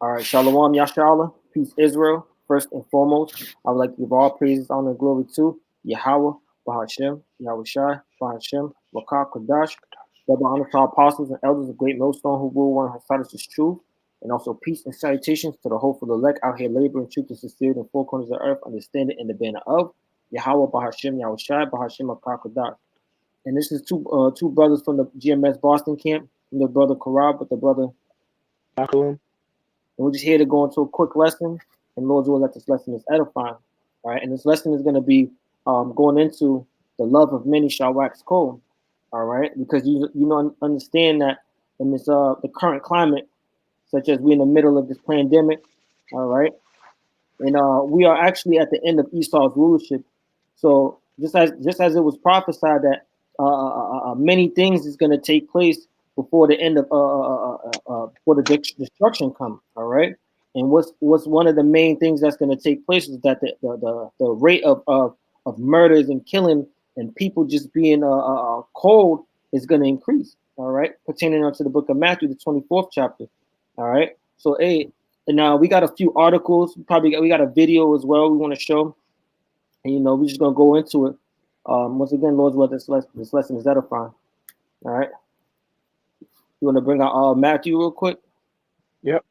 All right, Shalom, Yashala, peace, Israel. First and foremost, I would like to give all praises, honor, and glory to Yahawah, Bahashem, Yahawashi, Bahashem, Wakar, QADASH. Double honor to our apostles and elders of great millstone who rule one has taught us this truth. And also peace and salutations to the hopeful elect out here laboring truth and sincerity in four corners of the earth, understanding in the banner of Yahawah, Bahashem, Yahawashi, Bahashem, Wakar, QADASH. And this is two brothers from the GMS Boston camp, from the brother Karab, but the brother. And we're just here to go into a quick lesson, and Lord's will that this lesson is edifying. All right, and this lesson is going to be going into the love of many shall wax cold. All right, because you know understand that in this the current climate, such as we're in the middle of this pandemic. All right, and we are actually at the end of Esau's rulership. So just as it was prophesied that many things is going to take place before the end of before the destruction comes. All right, and what's one of the main things that's going to take place is that the rate of murders and killing and people just being cold is going to increase. All right, pertaining to the book of Matthew, the 24th chapter. All right, so and now we got a few articles. We got a video as well we want to show, and we're just gonna go into it. Once again, Lord's will, this lesson is edifying. All right. You want to bring out Matthew real quick? Yep.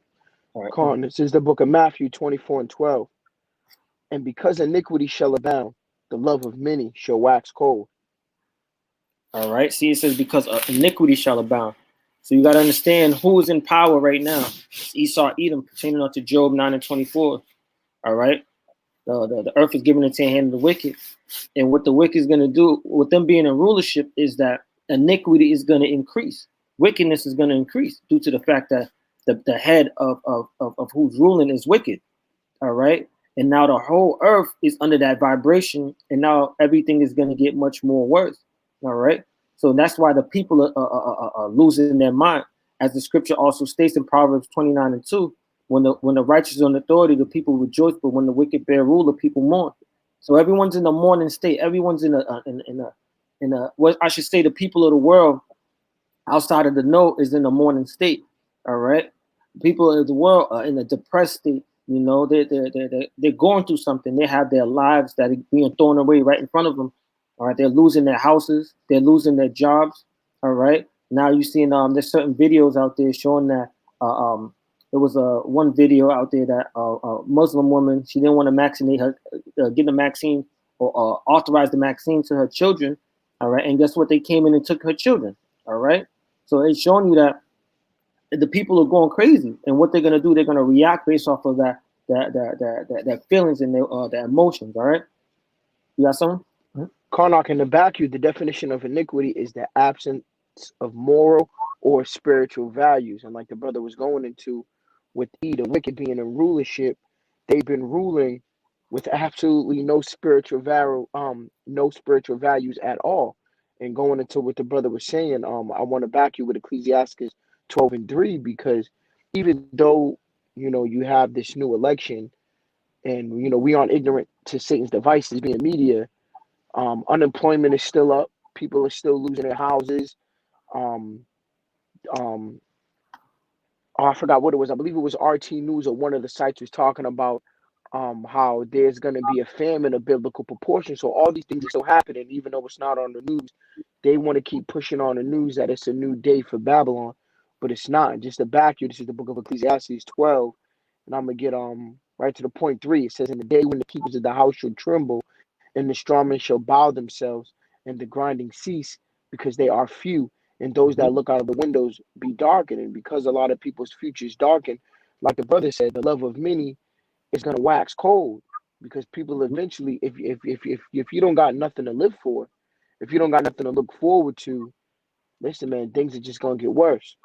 All right. Come on, this is the book of Matthew 24:12. And because iniquity shall abound, the love of many shall wax cold. All right. See, it says because iniquity shall abound. So you got to understand who is in power right now. It's Esau, Edom, pertaining unto Job 9:24. All right. The earth is given into the hand of the wicked. And what the wicked is going to do, with them being in rulership, is that iniquity is going to increase. Wickedness is going to increase due to the fact that the head of who's ruling is wicked. All right. And now the whole earth is under that vibration. And now everything is going to get much more worse. All right. So that's why the people are losing their mind. As the scripture also states in Proverbs 29:2, when the righteous are in authority, the people rejoice, but when the wicked bear rule, the people mourn. So everyone's in a mourning state. Everyone's in a what I should say, the people of the world outside of the know is in a mourning state. All right, people of the world are in a depressed state. They're going through something. They have their lives that are being thrown away right in front of them. All right, they're losing their houses. They're losing their jobs. All right, now you're seeing there's certain videos out there showing that there was one video out there that a Muslim woman, she didn't want to vaccinate her, give the vaccine or authorize the vaccine to her children. All right, and guess what? They came in and took her children. All right, so it's showing you that the people are going crazy, and what they're gonna do, they're gonna react based off of that feelings and their emotions. All right, you got something? Karnak, in the back, the definition of iniquity is the absence of moral or spiritual values, and like the brother was going into with the wicked being in rulership, they've been ruling with absolutely no spiritual values at all. And going into what the brother was saying, I want to back you with Ecclesiastes 12:3, because even though you have this new election, and we aren't ignorant to Satan's devices being media, unemployment is still up. People are still losing their houses. I forgot what it was. I believe it was RT News or one of the sites was talking about how there's going to be a famine of biblical proportion. So all these things are still happening, even though it's not on the news. They want to keep pushing on the news that it's a new day for Babylon, but it's not. Just to back you, this is the book of Ecclesiastes 12, and I'm going to get right to the point 3. It says, in the day when the keepers of the house shall tremble, and the strong men shall bow themselves, and the grinding cease, because they are few, and those that look out of the windows be darkened. And because a lot of people's future is darkened, like the brother said, the love of many is going to wax cold, because people eventually, if you don't got nothing to live for, if you don't got nothing to look forward to, listen, man, things are just going to get worse.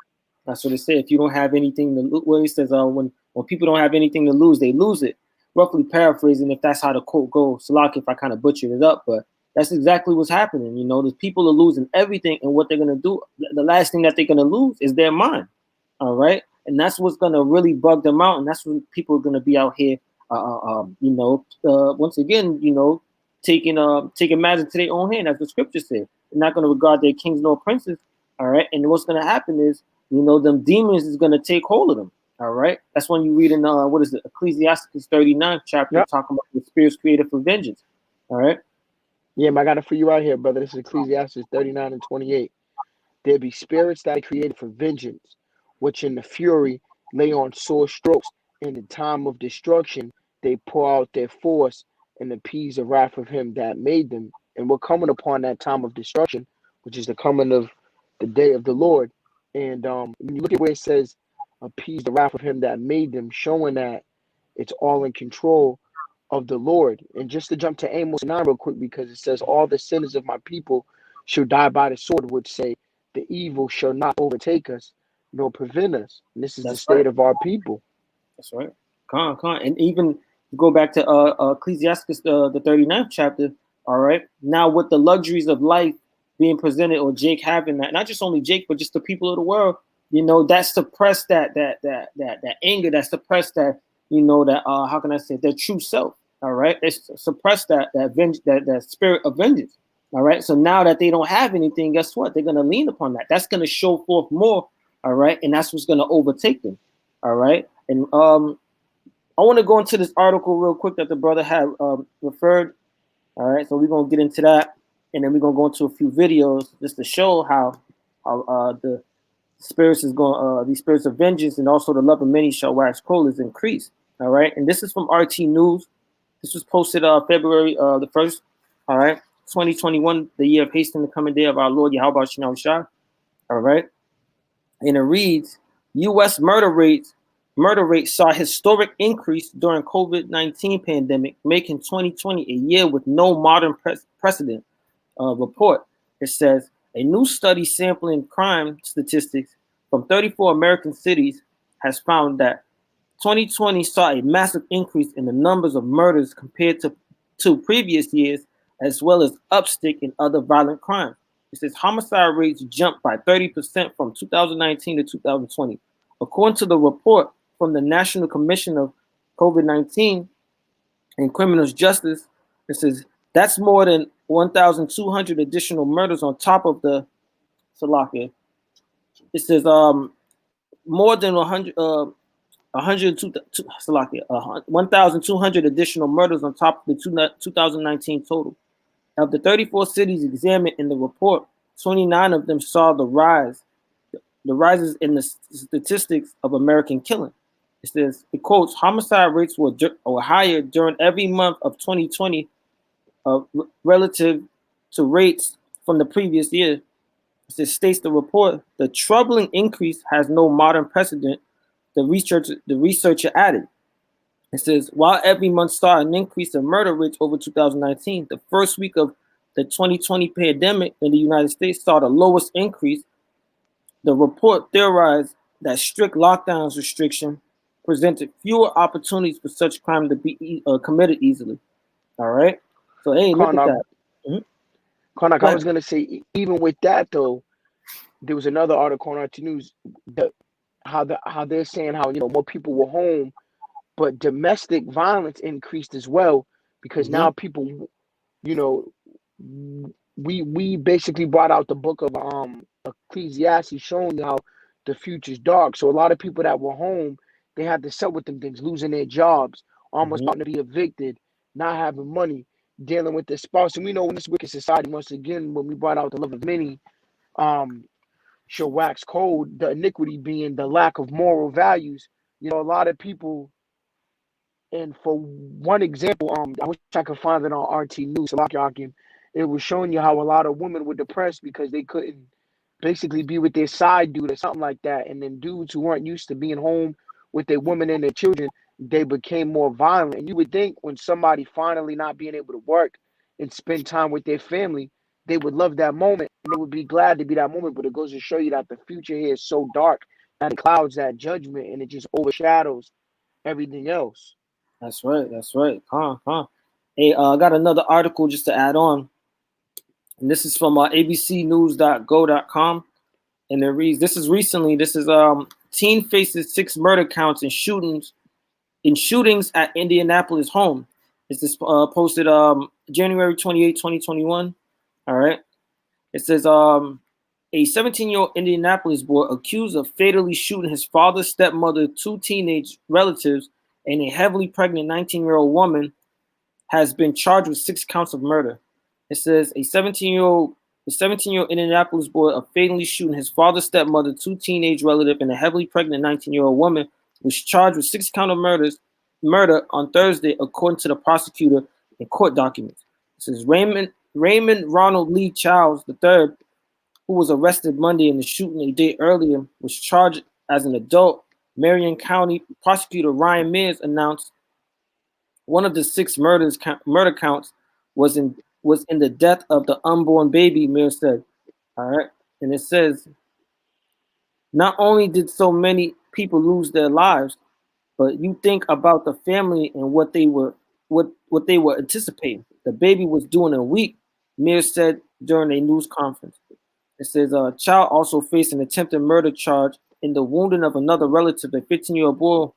That's what it said. If you don't have anything to lose, well, it says when people don't have anything to lose, they lose it. Roughly paraphrasing, if that's how the quote goes. Salak, if I kind of butchered it up, but that's exactly what's happening. The people are losing everything, and what they're gonna do, the last thing that they're gonna lose is their mind. All right, and that's what's gonna really bug them out, and that's when people are gonna be out here, once again, taking matters into their own hand, as the scripture said. They're not gonna regard their kings nor princes. All right, and what's gonna happen is, them demons is gonna take hold of them. All right, that's when you read in what is it, Ecclesiastes 39th chapter, Yep. talking about the spirits created for vengeance. All right, Yeah, I got it for you right here, brother. This is Ecclesiastes 39 and 28. There be spirits that are created for vengeance, which in the fury lay on sore strokes. In the time of destruction, they pour out their force and appease the wrath of him that made them. And we're coming upon that time of destruction, which is the coming of the day of the Lord. And when you look at where it says, appease the wrath of him that made them, showing that it's all in control of the Lord. And just to jump to Amos 9 real quick, because it says, all the sinners of my people shall die by the sword, which say, the evil shall not overtake us, nor prevent us. And this is the that's right. state of our people. That's right. And even go back to Ecclesiastes, the 39th chapter. All right. Now, with the luxuries of life being presented, or Jake having that, not just only Jake, but just the people of the world, that suppressed that anger, that suppressed that, that how can I say, their true self. All right. They suppressed that spirit of vengeance. All right. So now that they don't have anything, guess what? They're gonna lean upon that. That's gonna show forth more. All right. And that's what's gonna overtake them. All right. And I want to go into this article real quick that the brother had referred. All right, so we're gonna get into that, and then we're gonna go into a few videos just to show how the spirits is going, these spirits of vengeance, and also the love of many shall wax cold is increased. All right, and this is from RT News. This was posted February the 1st. All right, 2021, the year of hastening the coming day of our Lord YAHAWASHI. All right, and it reads: U.S. murder rate saw a historic increase during COVID-19 pandemic, making 2020 a year with no modern precedent. Report. It says a new study sampling crime statistics from 34 American cities has found that 2020 saw a massive increase in the numbers of murders compared to previous years, as well as upstick in other violent crimes. It says homicide rates jumped by 30% from 2019 to 2020. According to the report from the National Commission of COVID-19 and Criminal Justice, it says that's more than 1,200 additional murders on top of the Salakia. It says more than 1,200 additional murders on top of the 2019 total. Of the 34 cities examined in the report, 29 of them saw the rises in the statistics of American killing. It says, it quotes, homicide rates were higher during every month of 2020 relative to rates from the previous year. It states the report, the troubling increase has no modern precedent, the researcher added. It says, while every month saw an increase in murder rates over 2019, the first week of the 2020 pandemic in the United States saw the lowest increase. The report theorized that strict lockdowns restriction presented fewer opportunities for such crime to be committed easily. All right. So hey, look at Karnak, that. I was gonna say, even with that though, there was another article on RT News that how they're saying how more people were home, but domestic violence increased as well because now people, you know, we basically brought out the book of Ecclesiastes showing how the future's dark. So a lot of people that were home, they had to settle with them things, losing their jobs, almost about to be evicted, not having money, dealing with their spouse. And we know in this wicked society, once again, when we brought out the love of many, um, shall wax cold, the iniquity being the lack of moral values. A lot of people, and for one example, I wish I could find it on RT News, Salakia. It was showing you how a lot of women were depressed because they couldn't basically be with their side dude or something like that. And then dudes who weren't used to being home with their women and their children, they became more violent. And you would think when somebody finally not being able to work and spend time with their family, they would love that moment and they would be glad to be that moment. But it goes to show you that the future here is so dark that it clouds that judgment and it just overshadows everything else. That's right. That's right. Hey, I got another article just to add on, and this is from abcnews.go.com, and it reads: this is recently. This is teen faces 6 murder counts and shootings at Indianapolis home. This is posted January 28, 2021. All right. It says A 17-year-old Indianapolis boy accused of fatally shooting his father, stepmother, two teenage relatives, and a heavily pregnant 19-year-old woman has been charged with 6 counts of murder. It says a 17-year-old Indianapolis boy of fatally shooting his father, stepmother, two teenage relatives, and a heavily pregnant 19-year-old woman was charged with 6 counts of murder on Thursday, according to the prosecutor in court documents. It says Raymond Ronald Lee Childs III, who was arrested Monday in the shooting a day earlier, was charged as an adult. Marion County prosecutor Ryan Mears announced one of the 6 murder counts was in the death of the unborn baby, Mears said. All right. And it says, not only did so many people lose their lives, but you think about the family and what they were anticipating. The baby was due in a week, Mears said during a news conference. It says a child also faced an attempted murder charge in the wounding of another relative, a 15-year-old boy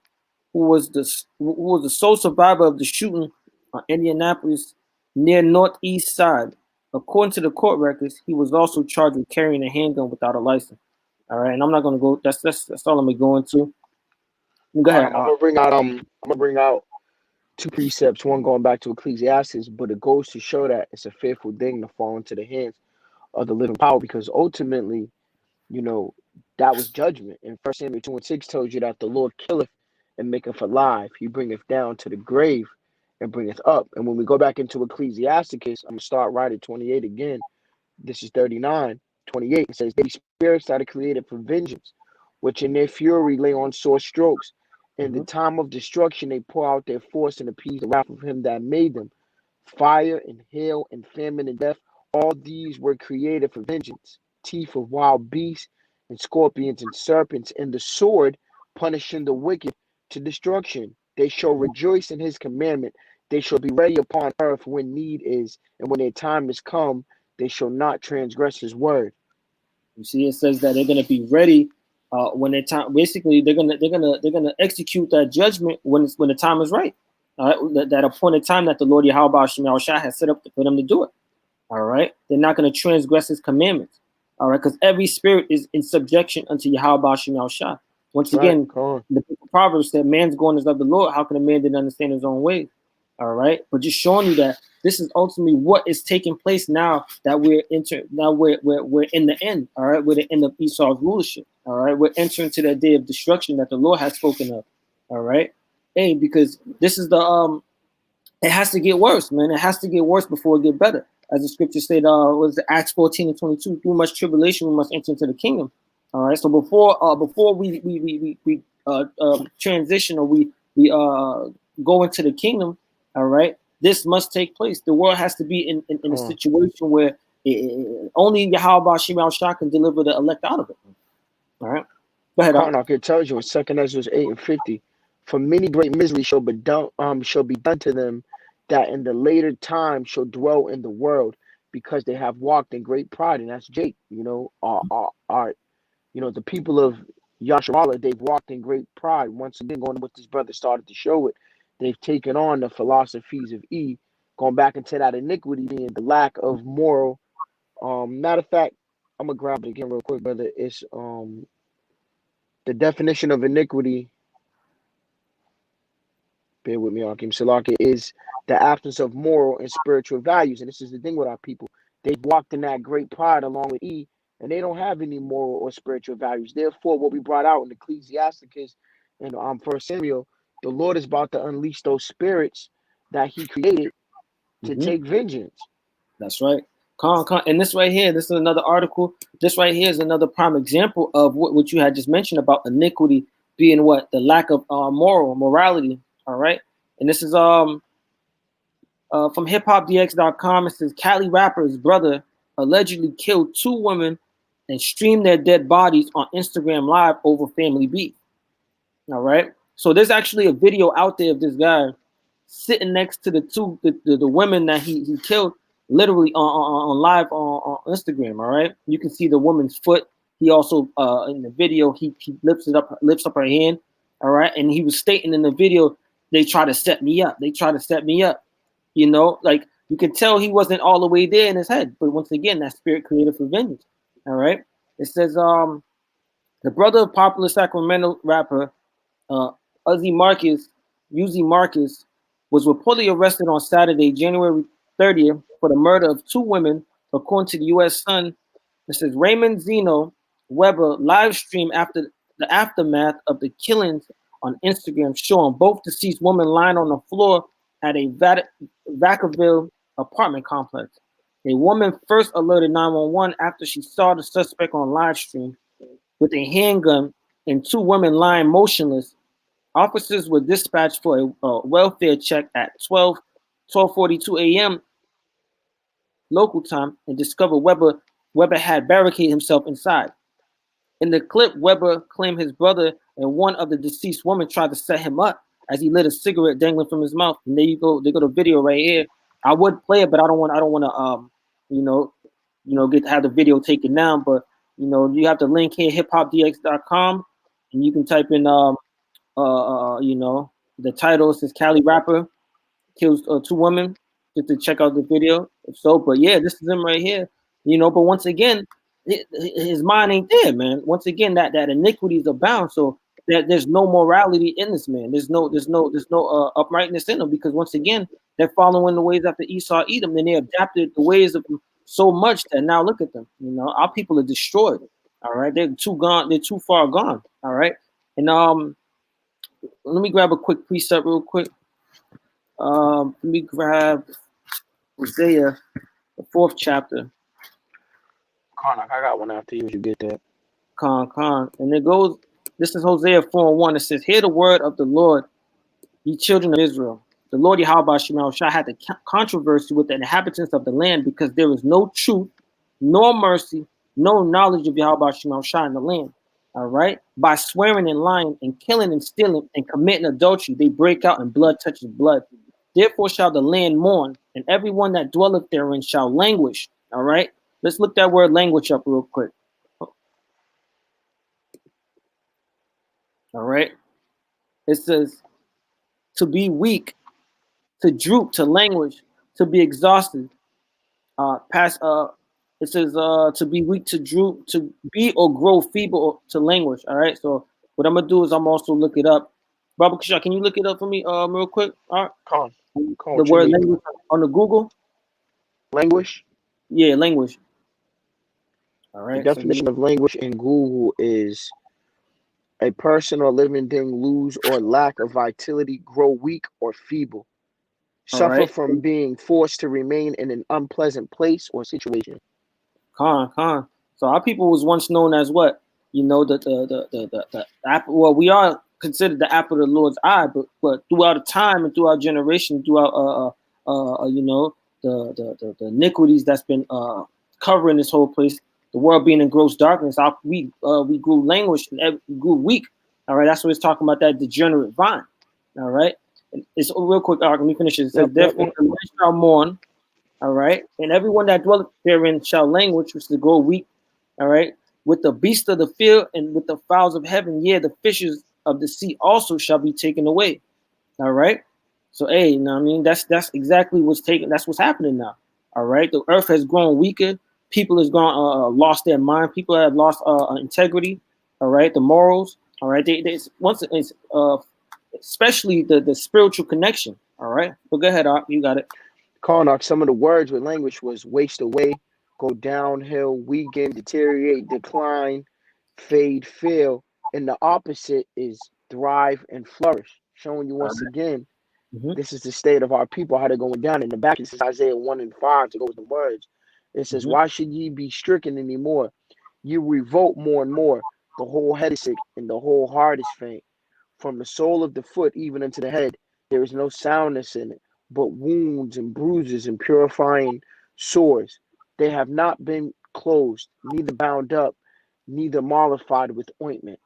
who was the sole survivor of the shooting on Indianapolis near Northeast Side. According to the court records, he was also charged with carrying a handgun without a license. All right, and I'm not gonna go. That's all I'm gonna go into. Go All ahead. right, I'm gonna bring out 2 precepts. One going back to Ecclesiastes, but it goes to show that it's a fearful thing to fall into the hands of the living power, because ultimately, you know, that was judgment. And 1 Samuel 2:6 tells you that the Lord killeth and maketh alive. He bringeth down to the grave and bringeth up. And when we go back into Ecclesiasticus, I'm gonna start right at 28 again. This is 39, 28. It says, they spirits that are created for vengeance, which in their fury lay on sore strokes. In the time of destruction, they pour out their force and appease the wrath of him that made them. Fire and hail and famine and death, all these were created for vengeance. Teeth of wild beasts and scorpions and serpents, and the sword punishing the wicked to destruction. They shall rejoice in his commandment. They shall be ready upon earth when need is, and when their time is come, they shall not transgress his word. You see, it says that they're gonna be ready when their time. Basically, they're gonna execute that judgment when the time is right. All right, that appointed time that the Lord YAHWASHI has set up for them to do it. All right, they're not gonna transgress his commandments. All right, because every spirit is in subjection unto YAHWASHI. Once again, the Proverbs said, "Man's going is of the Lord. How can a man didn't understand his own ways?" All right, but just showing you that this is ultimately what is taking place now that we're in the end. All right, we're the end of Esau's rulership. All right, we're entering to that day of destruction that the Lord has spoken of. All right, hey, because this is it has to get worse, man. It has to get worse before it get better. As the scripture said, was Acts 14 and 22, through much tribulation we must enter into the kingdom. All right, so before we transition, or we go into the kingdom, all right, this must take place. The world has to be in a situation where only YAHWASHI can deliver the elect out of it. All right, go ahead. Karnak, it tells you in 2 Ezra 8 and 50, for many great misery shall be done to them that in the later time shall dwell in the world, because they have walked in great pride. And that's Jake, the people of Yasharallah, they've walked in great pride. Once again, going to what this brother started to show it, they've taken on the philosophies of E, going back into that iniquity being the lack of moral. Matter of fact, I'm gonna grab it again real quick, brother. It's the definition of iniquity. Bear with me, Akim Salaki, is the absence of moral and spiritual values. And this is the thing with our people. They've walked in that great pride along with E, and they don't have any moral or spiritual values. Therefore, what we brought out in Ecclesiasticus and 1 Samuel, the Lord is about to unleash those spirits that he created to take vengeance. That's right. And this right here, this is another article. This right here is another prime example of what you had just mentioned about iniquity being what? The lack of morality. All right. And this is from hiphopdx.com. It says Cali rapper's brother allegedly killed 2 women and streamed their dead bodies on Instagram Live over family beef. All right. So there's actually a video out there of this guy sitting next to the women that he killed, literally on live on Instagram. All right. You can see the woman's foot. He also in the video he lifts up her hand. All right. And he was stating in the video, they try to set me up. They try to set me up. Like you could tell he wasn't all the way there in his head. But once again, that spirit created for vengeance. All right. It says the brother of popular Sacramento rapper uh, Uzi Marcus, Uzi Marcus, was reportedly arrested on Saturday, January 30th, for the murder of two women, according to the U.S. Sun. It says Raymond Zeno Weber live streamed after the aftermath of the killings on Instagram, showing both deceased women lying on the floor at a Vacaville apartment complex. A woman first alerted 911 after she saw the suspect on live stream with a handgun and two women lying motionless. Officers were dispatched for a welfare check at 12:42 a.m. local time and discovered Weber had barricaded himself inside. In the clip, Weber claimed his brother and one of the deceased women tried to set him up as he lit a cigarette dangling from his mouth. And there you go. They got a video right here. I would play it, but I don't want to you know, get to have the video taken down. But you have the link here, hiphopdx.com, and you can type in the title says Cali rapper kills two women, just to check out the video. So, but yeah, this is him right here. But once again, his mind ain't there, man. Once again, that iniquity is abound. So there's no morality in this man. There's no uprightness in him, because once again, they're following the ways after Esau, Edom, and they adapted the ways of him so much that now look at them. Our people are destroyed. All right, they're too gone. They're too far gone. All right, and let me grab a quick precept real quick. Let me grab Hosea, the 4th chapter. Karnak, I got one after you. You get that. Con. And it goes, this is Hosea 4:1. It says, hear the word of the Lord, ye children of Israel. The Lord YAHAWASHI had the controversy with the inhabitants of the land, because there is no truth, nor mercy, no knowledge of YAHAWASHI in the land. All right? By swearing and lying and killing and stealing and committing adultery, they break out and blood touches blood. Therefore shall the land mourn, and everyone that dwelleth therein shall languish. All right? Let's look that word language up real quick. All right? It says to be weak, to droop, to languish, to be exhausted. It says to be weak, to droop, to be or grow feeble, or to languish. All right. So what I'm gonna do is I'm also look it up. Baba Kasha, can you look it up for me, real quick? All right. Con, The word language on the Google. Languish. Yeah, language. All The right. definition of language in Google is a person or living thing lose or lack of vitality, grow weak or feeble, suffer from being forced to remain in an unpleasant place or situation. Con. So our people was once known as what? The apple. Well, we are considered the apple of the Lord's eye, but throughout the time and throughout generation, throughout the iniquities that's been covering this whole place, the world being in gross darkness, we grew language and we grew weak. All right, that's what it's talking about, that degenerate vine. All right, and it's real quick. Let me finish it. It says, therefore, the land shall mourn. All right, and everyone that dwelleth therein shall languish, which is to grow weak. All right, with the beasts of the field and with the fowls of heaven, yeah, the fishes of the sea also shall be taken away. All right, so hey, I mean that's exactly what's taken. That's what's happening now. All right, the earth has grown weaker. People has gone lost their mind. People have lost integrity. All right, the morals. All right, they once it's especially the spiritual connection. All right, but go ahead, Art, you got it. Karnak, some of the words with language was waste away, go downhill, weaken, deteriorate, decline, fade, fail. And the opposite is thrive and flourish, showing you once again, this is the state of our people, how they're going down. In the back, this is Isaiah 1:5 to go with the words. It says, why should ye be stricken anymore? You revolt more and more. The whole head is sick and the whole heart is faint. From the sole of the foot even unto the head, there is no soundness in it, but wounds and bruises and purifying sores. They have not been closed, neither bound up, neither mollified with ointment.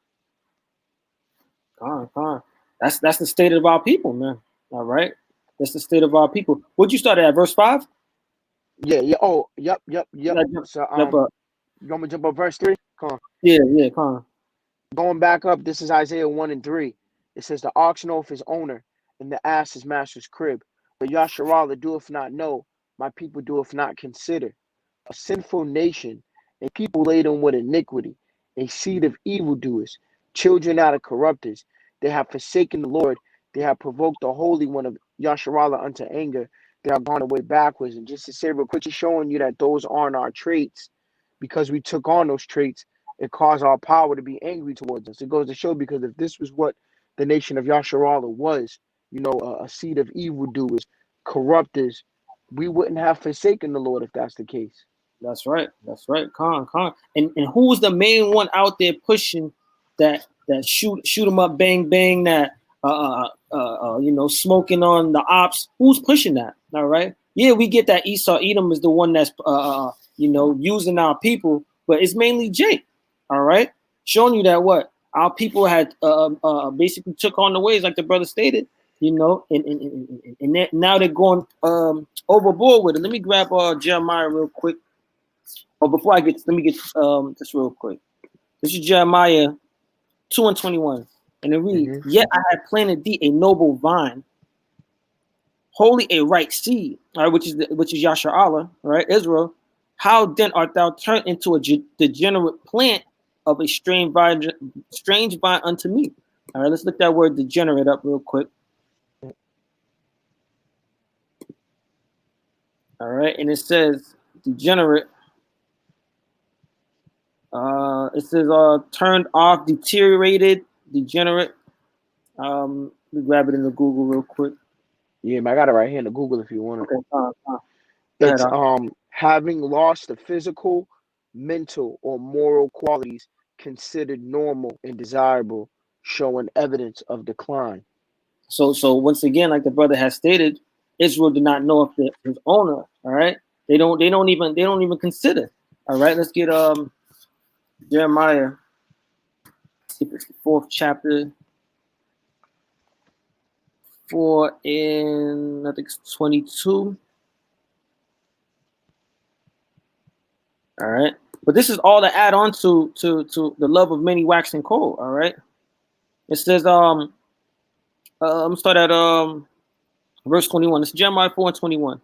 That's the state of our people, man. All right, that's the state of our people. Would you start at verse 5? Yeah. Oh, yep. So you want me to jump up verse 3? Come on. Yeah, come on. Going back up, this is Isaiah 1:3. It says, the ox knoweth his owner, and the ass his master's crib. But Yasharallah doeth not know, my people doeth not consider. A sinful nation a people laden with iniquity, a seed of evildoers, children out of corrupters. They have forsaken the Lord. They have provoked the Holy One of Yasharallah unto anger. They have gone away backwards. And just to say real quick, just showing you that those aren't our traits, because we took on those traits, it caused our power to be angry towards us. It goes to show, because if this was what the nation of Yasharallah was, a seed of evildoers, corrupters, we wouldn't have forsaken the Lord if that's the case. That's right. That's right. Khan. And who's the main one out there pushing that shoot them up, bang bang, that smoking on the ops? Who's pushing that? All right. Yeah, we get that Esau Edom is the one that's using our people, but it's mainly Jake. All right, showing you that what our people had basically took on the ways, like the brother stated. And now they're going overboard with it. Let me grab Jeremiah real quick. Oh, before let me get this real quick. This is Jeremiah 2:21, and it reads, "Yet I have planted thee a noble vine, wholly a right seed," all right, which is Yasharallah, right, Israel. "How then art thou turned into a degenerate plant of a strange vine unto me?" All right, let's look that word degenerate up real quick. All right, and it says degenerate. It says turned off, deteriorated, degenerate. Let me grab it in the Google real quick. Yeah, I got it right here in the Google if you want it. Okay, it's having lost the physical, mental, or moral qualities considered normal and desirable, showing evidence of decline. So once again, like the brother has stated, Israel did not know if his owner. All right, they don't even consider. All right, let's get Jeremiah. If it's the 4th chapter, 4 in I think it's 22. All right, but this is all to add on to the love of many waxing cold. All right, it says I'm gonna start at verse 21. It's Jeremiah 4:21.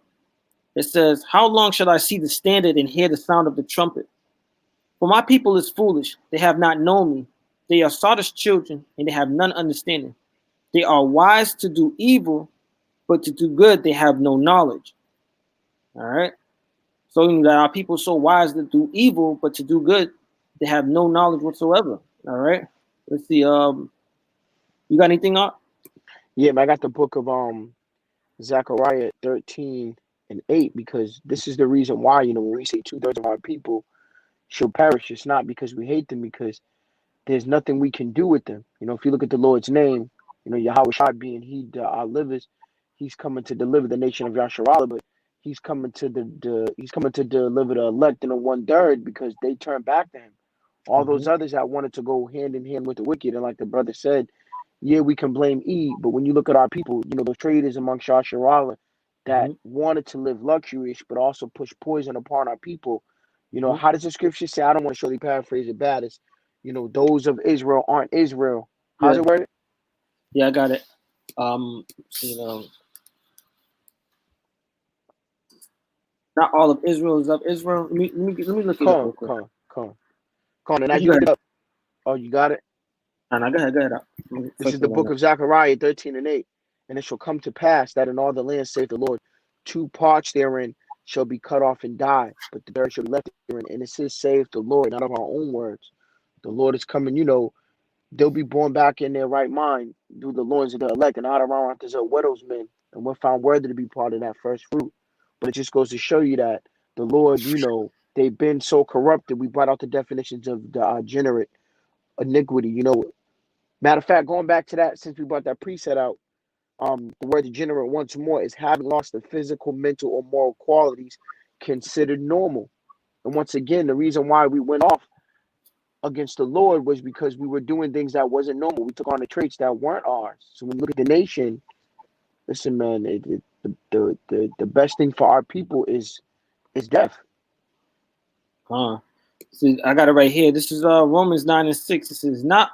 It says, "How long shall I see the standard and hear the sound of the trumpet? For my people is foolish; they have not known me. They are sottish children, and they have none understanding. They are wise to do evil, but to do good they have no knowledge." All right. So that our people so wise to do evil, but to do good, they have no knowledge whatsoever. All right. Let's see. You got anything up? Yeah, I got the book of Zechariah 13:8, because this is the reason why, when we say 2/3 of our people shall perish, it's not because we hate them, because there's nothing we can do with them. If you look at the Lord's name, YAHAWASHI being he delivers, he's coming to deliver the nation of Yasharallah, but he's coming to deliver the elect in the 1/3 because they turned back to him. All those others that wanted to go hand in hand with the wicked, and like the brother said, yeah, we can blame E, but when you look at our people, those traders amongst Yasharallah that wanted to live luxurious but also push poison upon our people, how does the scripture say? I don't want to surely paraphrase it bad. It's, those of Israel aren't Israel. How's it worded? Yeah, I got it. Not all of Israel is of Israel. Let me look it up real quick. Come on. And now you look it up. Oh, you got it? No, go ahead. This is the book of Zechariah 13:8. "And it shall come to pass that in all the land, saith the Lord, 2 parts therein shall be cut off and die, but the third shall be left therein. And it says, saith the Lord," not of our own words. The Lord is coming, they'll be born back in their right mind through the loins of the elect, and out of our the widows men, and we're found worthy to be part of that first fruit. But it just goes to show you that the Lord, they've been so corrupted. We brought out the definitions of the degenerate, iniquity. Matter of fact, going back to that, since we brought that preset out, the word degenerate once more is having lost the physical, mental, or moral qualities considered normal. And once again, the reason why we went off against the Lord was because we were doing things that wasn't normal. We took on the traits that weren't ours. So when you look at the nation, listen, man, the best thing for our people is death. See, I got it right here. This is Romans 9:6. It says, not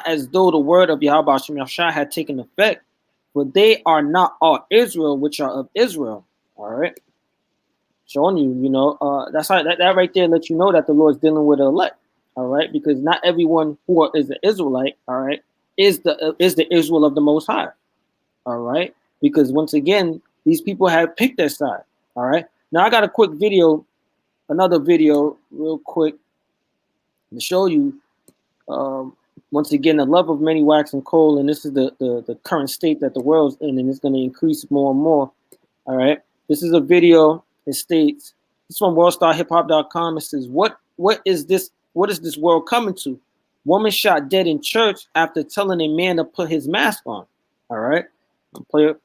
as though the word of Yahweh Shah had taken effect, for they are not all Israel which are of Israel. All right. Showing you, you know, that's how that right there lets you know that the Lord's dealing with the elect. All right, because not everyone who is an Israelite, all right, is the Israel of the Most High. All right, because once again, these people have picked their side. All right, now I got a quick video, another video, real quick to show you. Um, Once again, the love of many waxing cold, and this is the current state that the world's in, and it's going to increase more and more. All right, this is a video. It states, this is from worldstarhiphop.com. It says, what is this? What is this world coming to? Woman shot dead in church after telling a man to put his mask on. All right, I'll play it.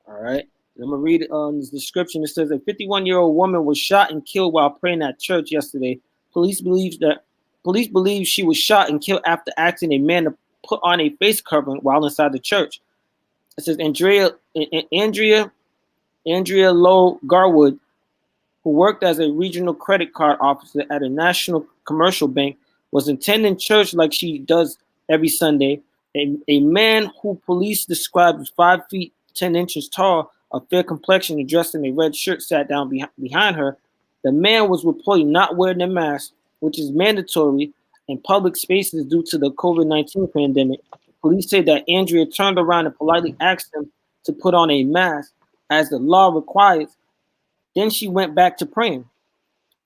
All right. I'm gonna read this description. It says a 51-year-old woman was shot and killed while praying at church yesterday. Police believe she was shot and killed after asking a man to put on a face covering while inside the church. It says Andrea Lowe Garwood, who worked as a regional credit card officer at a national commercial bank, was attending church like she does every Sunday. A man who police described as 5 feet 10 inches tall, a fair complexion, and dressed in a red shirt, sat down behind her. The man was reportedly not wearing a mask, which is mandatory in public spaces due to the COVID-19 pandemic. Police say that Andrea turned around and politely asked him to put on a mask, as the law requires. Then she went back to praying.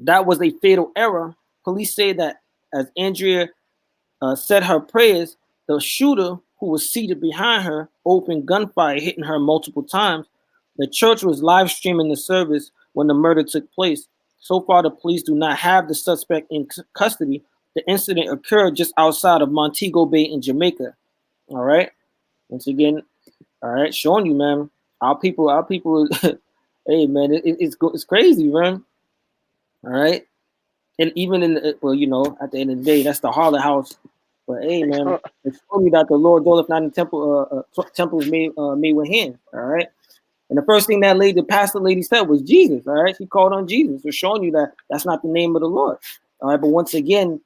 That was a fatal error. Police say that as Andrea said her prayers, the shooter, who was seated behind her, opened gunfire, hitting her multiple times. The church was live streaming the service when the murder took place. So far, the police do not have the suspect in custody. The incident occurred just outside of Montego Bay in Jamaica. All right. Once again, all right, showing you, man. Our people. Hey, man, it's crazy, man. All right. And even in the, well, you know, at the end of the day, that's the harlot house. But hey, man, it's funny that the Lord dwelleth not in temple. Temples made with hands. All right. And the first thing that the pastor lady said was Jesus. All right. She called on Jesus. So showing you that that's not the name of the Lord. All right. But once again,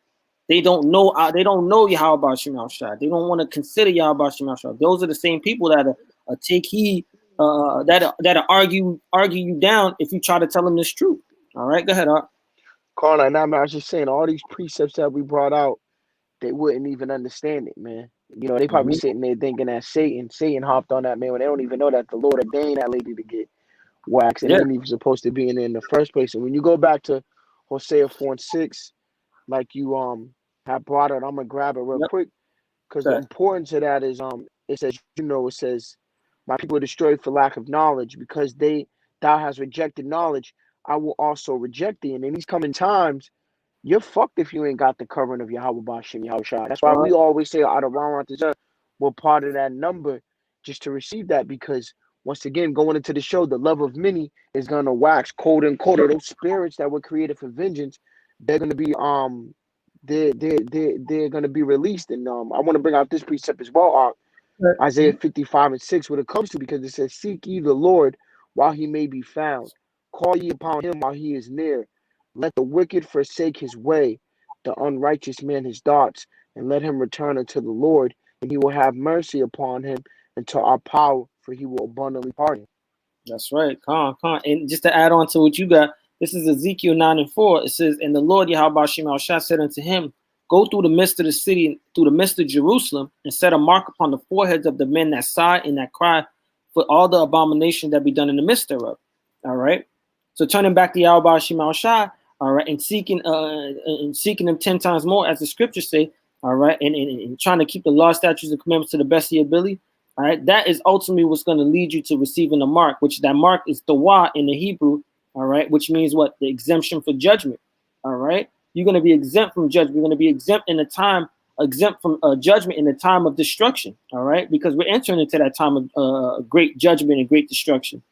they don't know. They don't know YAHAWASHI. They don't want to consider YAHAWASHI. Those are the same people that take heed. That argue you down if you try to tell them this truth. All right. Go ahead, Art. Carl, I was just saying, all these precepts that we brought out, they wouldn't even understand it, man. You know, they probably sitting there thinking that Satan hopped on that man when they don't even know that the Lord ordained that lady to get waxed and ain't even supposed to be in there in the first place. And when you go back to Hosea 4:6, like you have brought it, I'm gonna grab it real quick because the importance of that is it says, it says, my people are destroyed for lack of knowledge, because thou hast rejected knowledge, I will also reject thee. And in these coming times, you're fucked if you ain't got the covering of YAHAWASHI. That's why we always say out of RAWCHAA, we're part of that number just to receive that, because once again, going into the show, the love of many is gonna wax cold and colder. Those spirits that were created for vengeance, they're gonna be they're gonna be released. And I want to bring out this precept as well, Isaiah 55:6, what it comes to, because it says, seek ye the Lord while he may be found, call ye upon him while he is near. Let the wicked forsake his way, the unrighteous man his thoughts, and let him return unto the Lord, and he will have mercy upon him, and to our power, for he will abundantly pardon. That's right. Come on. And just to add on to what you got, this is Ezekiel 9:4. It says, and the Lord YAHAWASHI said unto him, go through the midst of the city, through the midst of Jerusalem, and set a mark upon the foreheads of the men that sigh and that cry for all the abomination that be done in the midst thereof. All right. So turning back to YAHAWASHI, all right, and seeking him 10 times more, as the scriptures say, all right, and trying to keep the law, statutes, and commandments to the best of your ability. All right, that is ultimately what's going to lead you to receiving the mark, which that mark is the wa in the Hebrew, All right, which means what? The exemption for judgment. All right, you're going to be exempt from judgment. You're going to be exempt in the time, exempt from judgment in the time of destruction. All right, because we're entering into that time of great judgment and great destruction.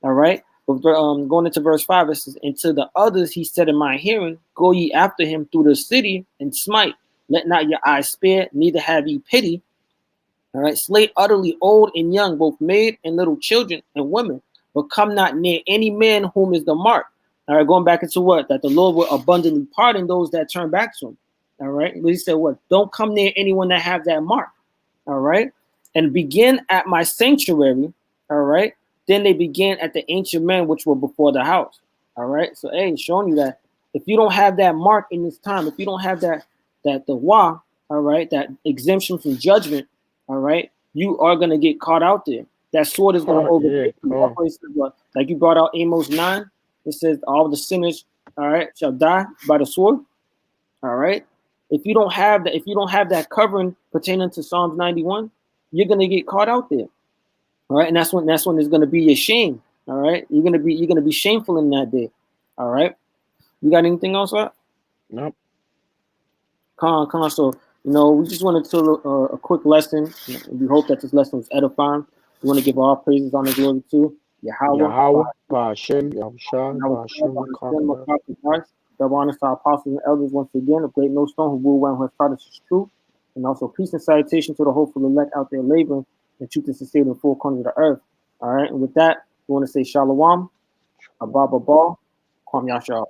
All right, but going into verse 5, it says, "And to the others he said in my hearing, go ye after him through the city and smite. Let not your eyes spare, neither have ye pity. All right, slay utterly old and young, both maid and little children and women, but come not near any man whom is the mark." All right, going back into what? That the Lord will abundantly pardon those that turn back to him. All right, but he said what? Don't come near anyone that have that mark. All right, and begin at my sanctuary. All right, then they began at the ancient men which were before the house. All right, so hey, showing you that if you don't have that mark in this time, if you don't have that the wa, all right, that exemption from judgment, all right, you are going to get caught out there. That sword is going to overtake you. Like you brought out Amos 9, it says all the sinners, all right, shall die by the sword. All right. If you don't have that covering pertaining to Psalms 91, you're going to get caught out there. All right, and that's when there's going to be your shame. All right, you're going to be shameful in that day. All right, you got anything else, right? Nope. Come on. So, we just wanted to a quick lesson. We hope that this lesson was edifying. We want to give all praises, honor, glory to Yahawah, Hashem, Yahushua, double honors to our apostles and elders once again, a great millstone who rule well who has taught us his truth. And also peace and salutation to the hopeful elect out there laboring and truth is sustained in the four corners of the earth. All right, and with that, we want to say shalom, abba, kwam yashar.